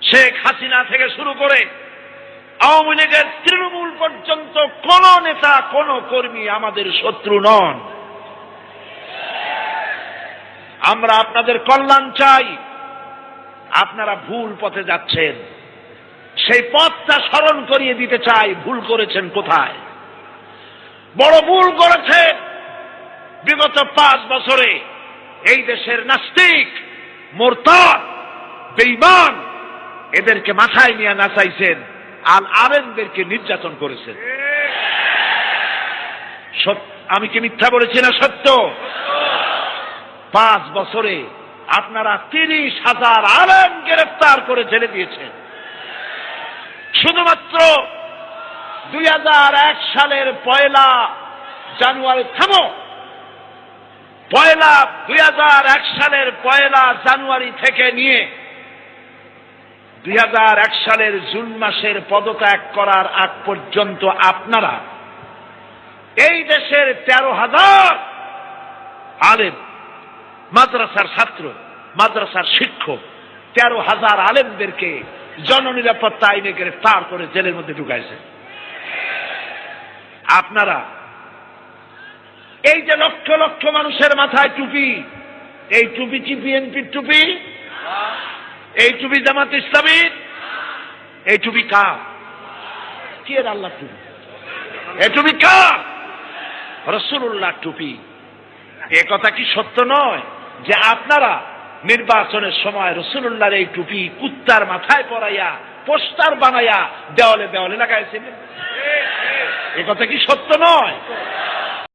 শেখ হাসিনা থেকে শুরু করে আওয়ামী লীগের তৃণমূল পর্যন্ত কোন নেতা কোন কর্মী আমাদের শত্রু নন। আমরা আপনাদের কল্যাণ চাই। আপনারা ভুল পথে যাচ্ছেন, সেই পথটা স্মরণ করিয়ে দিতে চাই। ভুল করেছেন কোথায়? বড় ভুল করেছেন। বিগত 5 বছরে এই দেশের নাস্তিক, মুরতাদ, বেঈমান এদেরকে মাথায় নিয়ে নাচাইছেন, আল আলেমদেরকে নির্যাতন করেছেন। আমি কি মিথ্যা বলেছি না সত্য? 5 বছরে আপনারা 30,000 আলেম গ্রেফতার করে জেলে দিয়েছেন। শুধুমাত্র 2001 সালের 1 জানুয়ারি 2001 সালের 1 জানুয়ারি থেকে নিয়ে 2001 সালের জুন মাসের পদত্যাগ করার আগ পর্যন্ত আপনারা এই দেশের 13,000 আলেম, মাদ্রাসার ছাত্র, মাদ্রাসার শিক্ষক, 13,000 আলেমদেরকে জননিরাপত্তা আইনে গ্রেফতার করে জেলের মধ্যে ঢুকাইছে। আপনারা এই যে লক্ষ লক্ষ মানুষের মাথায় টুপি, এই টুপি কি বিএনপির টুপি? এই টুপি জামাত ইসলামীর? এই টুপি কার? কি এর আল্লাহ টুপি? এই টুপি কার? রাসূলুল্লাহ টুপি। এ কথা কি সত্য নয় যে আপনারা নির্বাচনের সময় রাসূলুল্লাহর এই টুপি কুত্তার মাথায় পরাইয়া পোস্টার বানাইয়া দেওয়ালে দেওয়ালে লাগাইছিলেন? এ কথা কি সত্য নয়?